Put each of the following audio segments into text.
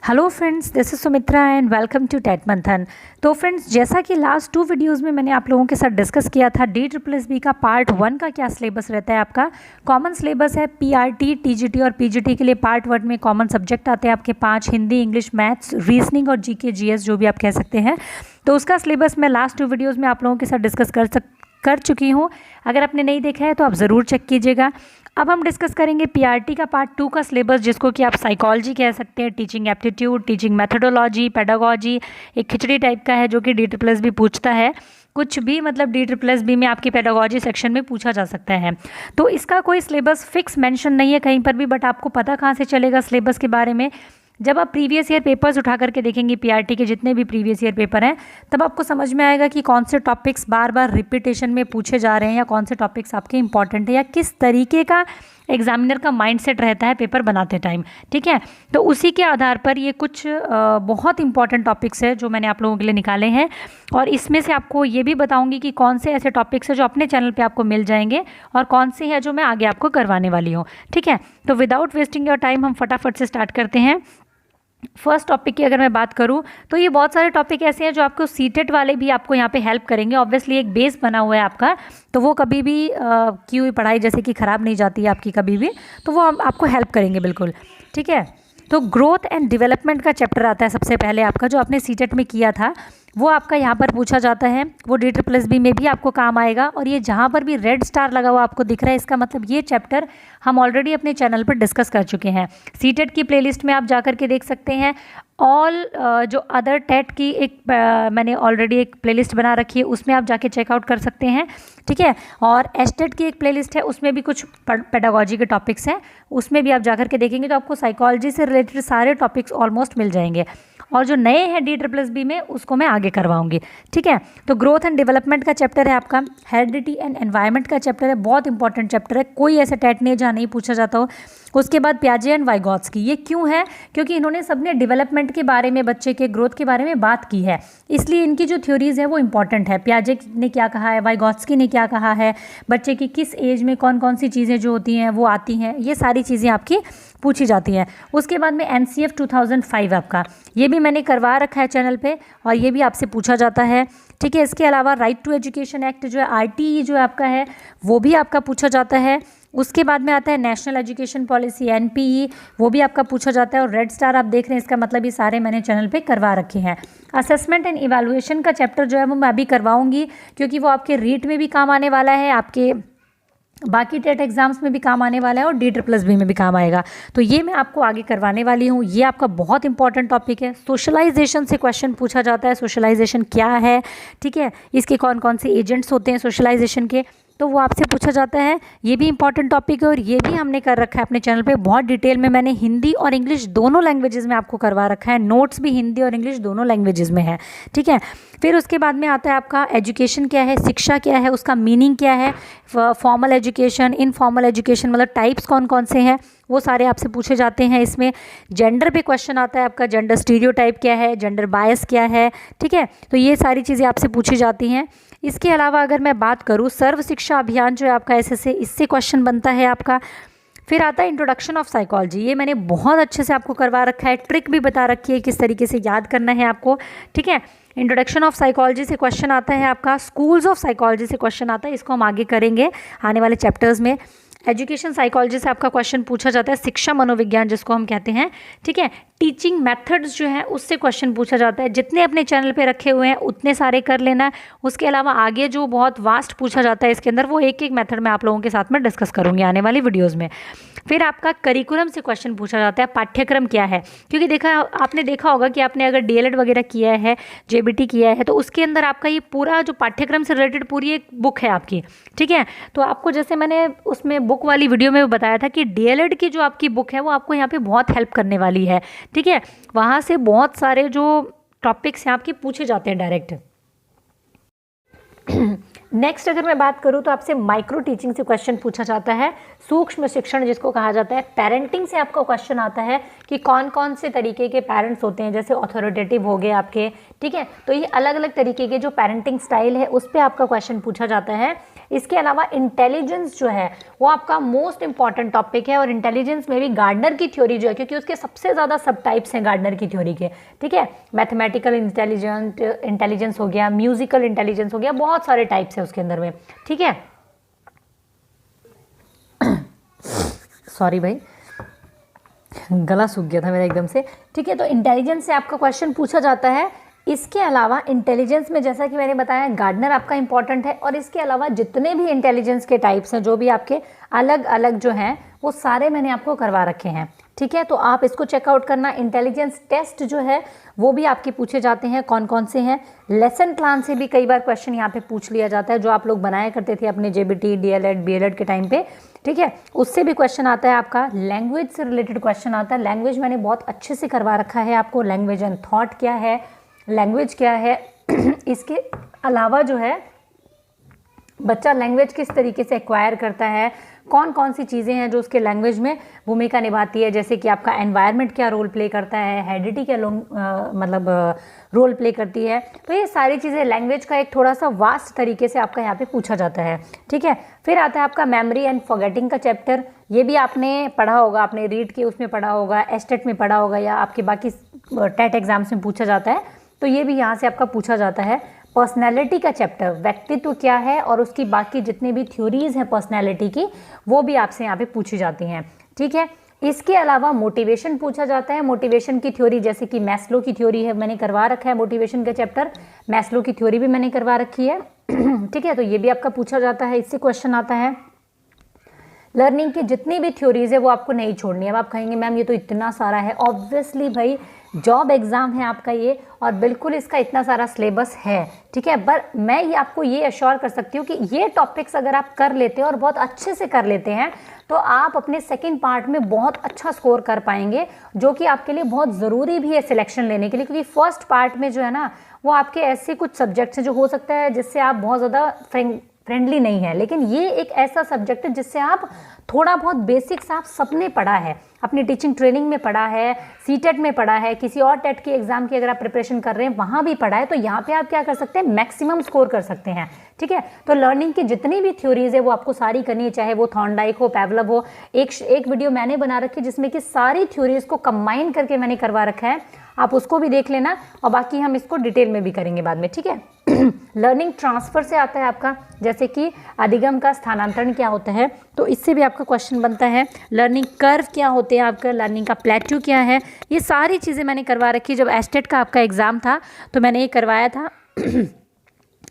Hello friends, this is Sumitra and welcome to TET Manthan. तो friends, जैसा कि लास्ट 2 वीडियोस में मैंने आप लोगों के साथ डिस्कस किया था DSSB का पार्ट 1 का क्या सिलेबस रहता है। आपका कॉमन सिलेबस है PRT, TGT और PGT के लिए। पार्ट 1 में कॉमन सब्जेक्ट आते हैं आपके 5, हिंदी, इंग्लिश, मैथ्स, रीजनिंग और GK GS जो भी आप कह सकते हैं। तो उसका सिलेबस मैं लास्ट 2 वीडियोज़ में आप लोगों के साथ डिस्कस कर चुकी हूँ। अगर आपने नहीं देखा है तो आप ज़रूर चेक कीजिएगा। अब हम डिस्कस करेंगे PRT का पार्ट 2 का सिलेबस, जिसको कि आप साइकोलॉजी कह सकते हैं, teaching aptitude, teaching methodology, pedagogy. एक खिचड़ी टाइप का है जो कि DSSB पूछता है। कुछ भी मतलब DSSB में आपकी पेडागोजी सेक्शन में पूछा जा सकता है। तो इसका कोई सिलेबस फिक्स मेंशन नहीं है कहीं पर भी, बट आपको पता कहाँ से चलेगा सिलेबस के बारे में? जब आप प्रीवियस ईयर पेपर्स उठा करके देखेंगे, PRT के जितने भी प्रीवियस ईयर पेपर हैं, तब आपको समझ में आएगा कि कौन से टॉपिक्स बार बार रिपीटेशन में पूछे जा रहे हैं, या कौन से टॉपिक्स आपके इंपॉर्टेंट है, या किस तरीके का एग्जामिनर का माइंडसेट रहता है पेपर बनाते टाइम। ठीक है, तो उसी के आधार पर ये कुछ बहुत इंपॉर्टेंट टॉपिक्स है जो मैंने आप लोगों के लिए निकाले हैं। और इसमें से आपको ये भी बताऊंगी कि कौन से ऐसे टॉपिक्स हैं जो अपने चैनल पे आपको मिल जाएंगे, और कौन से हैं जो मैं आगे आपको करवाने वाली हूँ। ठीक है, तो विदाउट वेस्टिंग योर टाइम हम फटाफट से स्टार्ट करते हैं। फर्स्ट टॉपिक की अगर मैं बात करूं तो ये बहुत सारे टॉपिक ऐसे हैं जो आपको सीटेट वाले भी आपको यहाँ पे हेल्प करेंगे। ऑब्वियसली एक बेस बना हुआ है आपका, तो वो कभी भी की हुई पढ़ाई जैसे कि ख़राब नहीं जाती है आपकी कभी भी, तो वो आपको हेल्प करेंगे बिल्कुल। ठीक है, तो ग्रोथ एंड डेवलपमेंट का चैप्टर आता है सबसे पहले आपका, जो आपने सीटेट में किया था वो आपका यहाँ पर पूछा जाता है। वो DSSB में भी आपको काम आएगा। और ये जहाँ पर भी रेड स्टार लगा हुआ आपको दिख रहा है, इसका मतलब ये चैप्टर हम ऑलरेडी अपने चैनल पर डिस्कस कर चुके हैं। सीटेट की प्लेलिस्ट में आप जा कर के देख सकते हैं। ऑल जो अदर टेट की एक मैंने ऑलरेडी एक प्लेलिस्ट बना रखी है, उसमें आप जाके चेकआउट कर सकते हैं। ठीक है, और एस्टेट की एक प्लेलिस्ट है, उसमें भी कुछ पेडागोजी के टॉपिक्स हैं, उसमें भी आप जाकर के देखेंगे तो आपको साइकोलॉजी से रिलेटेड सारे टॉपिक्स ऑलमोस्ट मिल जाएंगे। और जो नए हैं DSSB में, उसको मैं आगे करवाऊंगी। ठीक है, तो ग्रोथ एंड डेवलपमेंट का चैप्टर है आपका। हेरिडिटी एंड एनवायरनमेंट का चैप्टर है, बहुत इंपॉर्टेंट चैप्टर है, कोई ऐसा टेट नहीं है जहाँ नहीं पूछा जाता हो। उसके बाद पियाजे एंड वाइगॉट्स्की, ये क्यों है? क्योंकि इन्होंने सबने डेवलपमेंट के बारे में, बच्चे के ग्रोथ के बारे में बात की है, इसलिए इनकी जो थ्योरीज है वो इंपॉर्टेंट है। पियाजे ने क्या कहा है, वाइगॉट्स्की ने क्या कहा है, बच्चे की किस एज में कौन कौन सी चीज़ें जो होती हैं वो आती हैं, ये सारी चीज़ें आपकी पूछी जाती हैं। उसके बाद में NCF 2005 आपका, ये भी मैंने करवा रखा है चैनल पे, और ये भी आपसे पूछा जाता है। ठीक है, इसके अलावा राइट टू एजुकेशन एक्ट जो है, RTE जो आपका है, वो भी आपका पूछा जाता है। उसके बाद में आता है नेशनल एजुकेशन पॉलिसी NPE, वो भी आपका पूछा जाता है। और रेड स्टार आप देख रहे हैं, इसका मतलब ये सारे मैंने चैनल पे करवा रखे हैं। असेसमेंट एंड इवैल्यूएशन का चैप्टर जो है वो मैं अभी करवाऊंगी, क्योंकि वो आपके रीट में भी काम आने वाला है, आपके बाकी टेट एग्जाम्स में भी काम आने वाला है, और DSSB में भी काम आएगा। तो ये मैं आपको आगे करवाने वाली हूँ। ये आपका बहुत इंपॉर्टेंट टॉपिक है। सोशलाइजेशन से क्वेश्चन पूछा जाता है, सोशलाइजेशन क्या है, ठीक है, इसके कौन कौन से एजेंट्स होते हैं सोशलाइजेशन के, तो वो आपसे पूछा जाता है। ये भी इंपॉर्टेंट टॉपिक है, और ये भी हमने कर रखा है अपने चैनल पे बहुत डिटेल में। मैंने हिंदी और इंग्लिश दोनों लैंग्वेजेस में आपको करवा रखा है, नोट्स भी हिंदी और इंग्लिश दोनों लैंग्वेजेस में है। ठीक है, फिर उसके बाद में आता है आपका एजुकेशन क्या है, शिक्षा क्या है, उसका मीनिंग क्या है, फॉर्मल एजुकेशन, इनफॉर्मल एजुकेशन, मतलब टाइप्स कौन कौन से हैं, वो सारे आपसे पूछे जाते हैं। इसमें जेंडर पे क्वेश्चन आता है आपका, जेंडर स्टीरियोटाइप क्या है, जेंडर बायस क्या है। ठीक है, तो ये सारी चीज़ें आपसे पूछी जाती हैं। इसके अलावा अगर मैं बात करूँ, सर्व शिक्षा अभियान जो है आपका SSA, इससे क्वेश्चन बनता है आपका। फिर आता है इंट्रोडक्शन ऑफ साइकोलॉजी, ये मैंने बहुत अच्छे से आपको करवा रखा है, ट्रिक भी बता रखी है किस तरीके से याद करना है आपको। ठीक है, इंट्रोडक्शन ऑफ साइकोलॉजी से क्वेश्चन आता है आपका, स्कूल्स ऑफ साइकोलॉजी से क्वेश्चन आता है, इसको हम आगे करेंगे आने वाले चैप्टर्स में। एजुकेशन साइकोलॉजी से आपका क्वेश्चन पूछा जाता है, शिक्षा मनोविज्ञान जिसको हम कहते हैं। ठीक है, टीचिंग मेथड्स जो है उससे क्वेश्चन पूछा जाता है। जितने अपने चैनल पे रखे हुए हैं उतने सारे कर लेना। उसके अलावा आगे जो बहुत वास्ट पूछा जाता है इसके अंदर, वो एक एक मेथड मैं आप लोगों के साथ में डिस्कस करूंगी आने वाली वीडियोज़ में। फिर आपका करिकुलम से क्वेश्चन पूछा जाता है, पाठ्यक्रम क्या है, क्योंकि आपने देखा होगा कि आपने अगर DLED वगैरह किया है, JBT किया है, तो उसके अंदर आपका ये पूरा जो पाठ्यक्रम से रिलेटेड पूरी एक बुक है आपकी। ठीक है, तो आपको जैसे मैंने उसमें बुक वाली वीडियो में बताया था कि DLED की जो आपकी बुक है वो आपको यहाँ पे बहुत हेल्प करने वाली है। ठीक है, वहाँ से बहुत सारे जो टॉपिक्स हैं आपके पूछे जाते हैं डायरेक्ट। नेक्स्ट अगर मैं बात करूँ तो आपसे माइक्रो टीचिंग से क्वेश्चन पूछा जाता है, सूक्ष्म शिक्षण जिसको कहा जाता है। पेरेंटिंग से आपका क्वेश्चन आता है कि कौन कौन से तरीके के पेरेंट्स होते हैं, जैसे अथॉरिटेटिव हो गए आपके। ठीक है, तो ये अलग अलग तरीके के जो पेरेंटिंग स्टाइल है उस पर आपका क्वेश्चन पूछा जाता है। इसके अलावा इंटेलिजेंस जो है वो आपका मोस्ट इंपॉर्टेंट टॉपिक है, और इंटेलिजेंस में भी गार्डनर की थ्योरी जो है, क्योंकि उसके सबसे ज़्यादा सब टाइप्स हैं गार्डनर की थ्योरी के, ठीक है। मैथमेटिकल इंटेलिजेंस हो गया, म्यूजिकल इंटेलिजेंस हो गया, बहुत सारे टाइप्स हैं उसके अंदर में, ठीक है। सॉरी भाई, गला सूख गया था मेरा एकदम से, ठीक है। तो इंटेलिजेंस से आपका क्वेश्चन पूछा जाता है। इसके अलावा इंटेलिजेंस में जैसा कि मैंने बताया गार्डनर आपका इंपॉर्टेंट है, और इसके अलावा जितने भी इंटेलिजेंस के टाइप्स हैं, जो भी आपके अलग अलग जो हैं, वो सारे मैंने आपको करवा रखे हैं, ठीक है। तो आप इसको चेकआउट करना। इंटेलिजेंस टेस्ट जो है वो भी आपके पूछे जाते हैं, कौन कौन से हैं। लेसन प्लान से भी कई बार क्वेश्चन यहाँ पे पूछ लिया जाता है, जो आप लोग बनाया करते थे अपने जेबीटी, डीएलएड, बीएलएड के टाइम पे, ठीक है, उससे भी क्वेश्चन आता है आपका। लैंग्वेज से रिलेटेड क्वेश्चन आता है। लैंग्वेज मैंने बहुत अच्छे से करवा रखा है आपको। लैंग्वेज एंड थॉट क्या है, लैंग्वेज क्या है। इसके अलावा जो है बच्चा लैंग्वेज किस तरीके से एक्वायर करता है, कौन कौन सी चीज़ें हैं जो उसके लैंग्वेज में भूमिका निभाती है, जैसे कि आपका एनवायरनमेंट क्या रोल प्ले करता है, हेरिडिटी क्या मतलब रोल प्ले करती है। तो ये सारी चीज़ें लैंग्वेज का एक थोड़ा सा वास्ट तरीके से आपका यहाँ पे पूछा जाता है, ठीक है। फिर आता है आपका मेमोरी एंड फॉरगेटिंग का चैप्टर। ये भी आपने पढ़ा होगा, आपने रीड के उसमें पढ़ा होगा, एस्टेट में पढ़ा होगा, या आपके बाकी टेट एग्जाम्स में पूछा जाता है, तो ये भी यहाँ से आपका पूछा जाता है। पर्सनैलिटी का चैप्टर, व्यक्तित्व क्या है, और उसकी बाकी जितनी भी थ्योरीज हैं पर्सनैलिटी की, वो भी आपसे यहाँ पे पूछी जाती हैं, ठीक है। इसके अलावा मोटिवेशन पूछा जाता है। मोटिवेशन की थ्योरी, जैसे कि मैस्लो की थ्योरी है, मैंने करवा रखा है मोटिवेशन का चैप्टर। मैस्लो की थ्योरी भी मैंने करवा रखी है, ठीक है। तो ये भी आपका पूछा जाता है, इससे क्वेश्चन आता है। लर्निंग की जितनी भी थ्योरीज है वो आपको नहीं छोड़नी है। अब आप कहेंगे मैम ये तो इतना सारा है, ऑब्वियसली भाई जॉब एग्जाम है आपका ये, और बिल्कुल इसका इतना सारा सिलेबस है, ठीक है। पर मैं ये आपको ये अश्योर कर सकती हूँ कि ये टॉपिक्स अगर आप कर लेते हैं और बहुत अच्छे से कर लेते हैं, तो आप अपने सेकंड पार्ट में बहुत अच्छा स्कोर कर पाएंगे, जो कि आपके लिए बहुत ज़रूरी भी है सिलेक्शन लेने के लिए। क्योंकि फर्स्ट पार्ट में जो है ना, वो आपके ऐसे कुछ सब्जेक्ट्स हैं जो हो सकता है जिससे आप बहुत ज़्यादा फ्रेंडली नहीं है, लेकिन ये एक ऐसा सब्जेक्ट है जिससे आप थोड़ा बहुत बेसिक्स आप सबने पढ़ा है, अपनी टीचिंग ट्रेनिंग में पढ़ा है, सीटेट में पढ़ा है, किसी और टेट की एग्जाम की अगर आप प्रिपरेशन कर रहे हैं वहाँ भी पढ़ा है, तो यहाँ पे आप क्या कर सकते हैं, मैक्सिमम स्कोर कर सकते हैं, ठीक है। तो लर्निंग की जितनी भी थ्योरीज है वो आपको सारी करनी है, चाहे वो थॉर्नडाइक हो, पैवलव हो। एक वीडियो मैंने बना रखी है जिसमें कि सारी थ्योरीज को कंबाइन करके मैंने करवा रखा है, आप उसको भी देख लेना, और बाकी हम इसको डिटेल में भी करेंगे बाद में, ठीक है। लर्निंग ट्रांसफर से आता है आपका, जैसे कि अधिगम का स्थानांतरण क्या होता है, तो इससे भी आपका क्वेश्चन बनता है। लर्निंग कर्व क्या होते हैं आपका, लर्निंग का प्लेट्यू क्या है, ये सारी चीज़ें मैंने करवा रखी। जब एस्टेट का आपका एग्ज़ाम था तो मैंने ये करवाया था।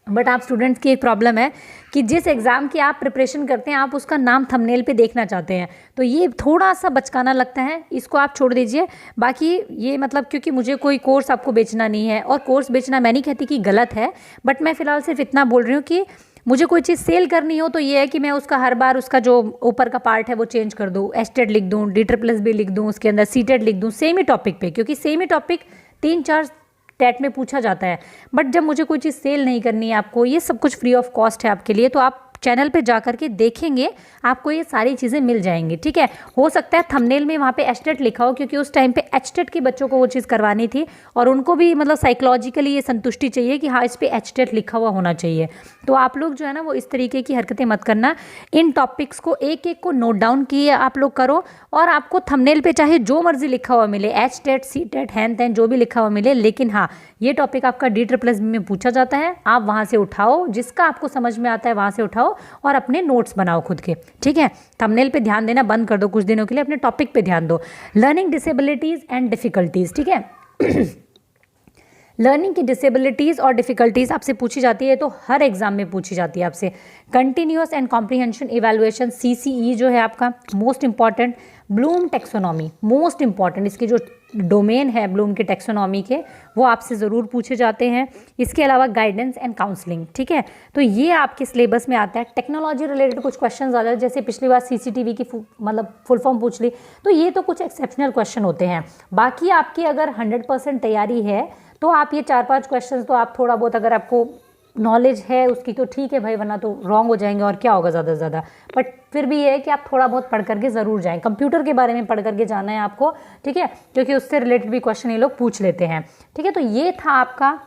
बट आप स्टूडेंट्स की एक प्रॉब्लम है कि जिस एग्ज़ाम की आप प्रिपरेशन करते हैं आप उसका नाम थंबनेल पे देखना चाहते हैं, तो ये थोड़ा सा बचकाना लगता है, इसको आप छोड़ दीजिए। बाकी ये मतलब क्योंकि मुझे कोई कोर्स आपको बेचना नहीं है, और कोर्स बेचना मैं नहीं कहती कि गलत है, बट मैं फ़िलहाल सिर्फ इतना बोल रही हूँ कि मुझे कोई चीज़ सेल करनी हो तो ये है कि मैं उसका हर बार उसका जो ऊपर का पार्ट है वो चेंज कर दूँ, एस्टेट लिख दूँ, DSSB लिख दूँ, उसके अंदर सीटेट लिख दूँ, सेम ही टॉपिक पे, क्योंकि सेम ही टॉपिक 3-4 टेट में पूछा जाता है। बट जब मुझे कोई चीज़ सेल नहीं करनी है आपको, ये सब कुछ फ्री ऑफ कॉस्ट है आपके लिए, तो आप चैनल पे जा करके देखेंगे, आपको ये सारी चीज़ें मिल जाएंगी, ठीक है। हो सकता है थंबनेल में वहाँ पे एस्टेट लिखा हो, क्योंकि उस टाइम पे एचटेट के बच्चों को वो चीज़ करवानी थी, और उनको भी मतलब साइकोलॉजिकली ये संतुष्टि चाहिए कि हाँ इस पे एचटेट लिखा हुआ होना चाहिए। तो आप लोग जो है ना वो इस तरीके की हरकतें मत करना, इन टॉपिक्स को एक एक को नोट डाउन किए आप लोग करो, और आपको थंबनेल पे चाहे जो मर्जी लिखा हुआ मिले, एचटेट, सीटेट, हैन तैन जो भी लिखा हुआ मिले, लेकिन हाँ ये टॉपिक आपका DSSB में पूछा जाता है, आप वहाँ से उठाओ, जिसका आपको समझ में आता है वहाँ से उठाओ और अपने नोट्स बनाओ खुद के, ठीक है। थंबनेल पे ध्यान देना बंद कर दो कुछ दिनों के लिए, अपने टॉपिक पे ध्यान दो। लर्निंग डिसेबिलिटीज़ एंड डिफ़िकल्टीज़, ठीक है। लर्निंग की डिसेबिलिटीज़ और डिफ़िकल्टीज़ आपसे पूछी जाती है, तो हर एग्जाम में पूछी जाती है आपसे। Continuous and comprehension evaluation, CCE जो है आपका most important. Bloom taxonomy most important, इसकी जो डोमेन है ब्लूम के टेक्सोनॉमी के, वो आपसे ज़रूर पूछे जाते हैं। इसके अलावा गाइडेंस एंड काउंसलिंग, ठीक है, तो ये आपके सिलेबस में आता है। टेक्नोलॉजी रिलेटेड कुछ क्वेश्चन आ जाते हैं, जैसे पिछली बार CCTV की मतलब फुल फॉर्म पूछ ली, तो ये तो कुछ एक्सेप्शनल क्वेश्चन होते हैं। बाकी आपकी अगर 100% तैयारी है तो आप ये 4-5 क्वेश्चन तो आप थोड़ा बहुत अगर आपको नॉलेज है उसकी तो ठीक है भाई, वरना तो रॉन्ग हो जाएंगे और क्या होगा ज़्यादा से ज़्यादा। बट फिर भी ये है कि आप थोड़ा बहुत पढ़ करके ज़रूर जाएं, कंप्यूटर के बारे में पढ़ करके जाना है आपको, ठीक है, क्योंकि उससे रिलेटेड भी क्वेश्चन ये लोग पूछ लेते हैं, ठीक है। तो ये था आपका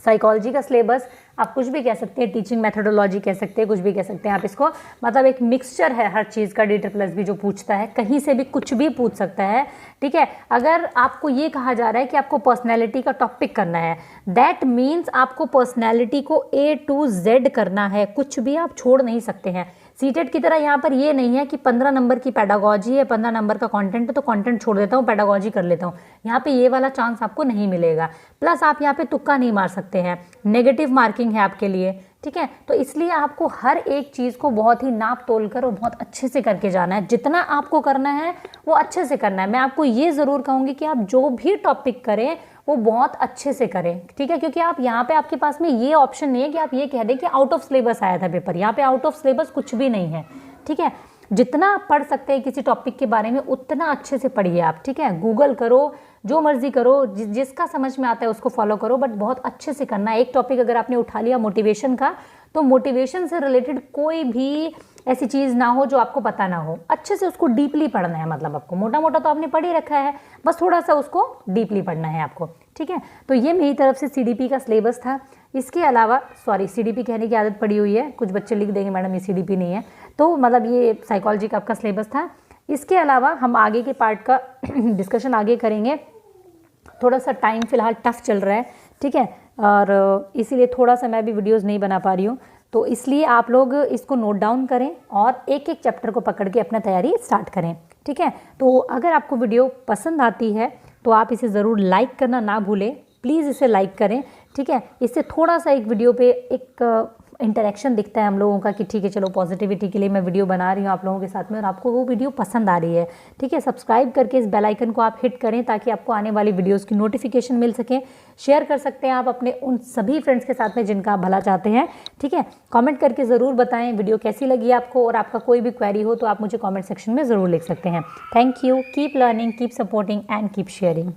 साइकोलॉजी का सिलेबस, आप कुछ भी कह सकते हैं, टीचिंग मेथोडोलॉजी कह सकते हैं, कुछ भी कह सकते हैं आप इसको, मतलब एक मिक्सचर है हर चीज़ का। DSSB जो पूछता है कहीं से भी कुछ भी पूछ सकता है, ठीक है। अगर आपको ये कहा जा रहा है कि आपको पर्सनैलिटी का टॉपिक करना है, दैट मीन्स आपको पर्सनैलिटी को A to Z करना है, कुछ भी आप छोड़ नहीं सकते हैं। सीटेट की तरह यहाँ पर ये नहीं है कि 15 नंबर की पेडागोजी है, 15 नंबर का कंटेंट है तो कंटेंट छोड़ देता हूँ, पेडागोजी कर लेता हूँ। यहाँ पे ये वाला चांस आपको नहीं मिलेगा। प्लस आप यहाँ पे तुक्का नहीं मार सकते हैं, नेगेटिव मार्किंग है आपके लिए, ठीक है। तो इसलिए आपको हर एक चीज़ को बहुत ही नाप तोल कर और बहुत अच्छे से करके जाना है। जितना आपको करना है वो अच्छे से करना है। मैं आपको ये ज़रूर कहूँगी कि आप जो भी टॉपिक करें वो बहुत अच्छे से करें, ठीक है। क्योंकि आप यहाँ पे आपके पास में ये ऑप्शन नहीं है कि आप ये कह दें कि आउट ऑफ सिलेबस आया था पेपर। यहाँ पे आउट ऑफ सिलेबस कुछ भी नहीं है, ठीक है। जितना आप पढ़ सकते हैं किसी टॉपिक के बारे में उतना अच्छे से पढ़िए आप, ठीक है। गूगल करो, जो मर्जी करो, जिसका समझ में आता है उसको फॉलो करो, बट बहुत अच्छे से करना है। एक टॉपिक अगर आपने उठा लिया मोटिवेशन का, तो मोटिवेशन से रिलेटेड कोई भी ऐसी चीज़ ना हो जो आपको पता ना हो, अच्छे से उसको डीपली पढ़ना है। मतलब आपको मोटा मोटा तो आपने पढ़ ही रखा है, बस थोड़ा सा उसको डीपली पढ़ना है आपको, ठीक है। तो ये मेरी तरफ से CDP का सिलेबस था। इसके अलावा सॉरी CDP कहने की आदत पड़ी हुई है, कुछ बच्चे लिख देंगे मैडम ये CDP नहीं है, तो मतलब ये साइकोलॉजी का आपका सिलेबस था। इसके अलावा हम आगे के पार्ट का डिस्कशन आगे करेंगे। थोड़ा सा टाइम फ़िलहाल टफ चल रहा है, ठीक है, और इसीलिए थोड़ा सा मैं भी वीडियोस नहीं बना पा रही हूँ। तो इसलिए आप लोग इसको नोट डाउन करें और एक एक चैप्टर को पकड़ के अपना तैयारी स्टार्ट करें, ठीक है। तो अगर आपको वीडियो पसंद आती है तो आप इसे ज़रूर लाइक करना ना भूलें, प्लीज़ इसे लाइक करें, ठीक है। इससे थोड़ा सा एक वीडियो पे एक इंटरेक्शन दिखता है हम लोगों का कि ठीक है चलो पॉजिटिविटी के लिए मैं वीडियो बना रही हूँ आप लोगों के साथ में और आपको वो वीडियो पसंद आ रही है, ठीक है। सब्सक्राइब करके इस बेल आइकन को आप हिट करें ताकि आपको आने वाली वीडियोस की नोटिफिकेशन मिल सके। शेयर कर सकते हैं आप अपने उन सभी फ्रेंड्स के साथ में जिनका आप भला चाहते हैं, ठीक है। कॉमेंट करके ज़रूर बताएं वीडियो कैसी लगी आपको, और आपका कोई भी क्वेरी हो तो आप मुझे कॉमेंट सेक्शन में ज़रूर लिख सकते हैं। Thank you, keep learning, keep supporting and keep sharing.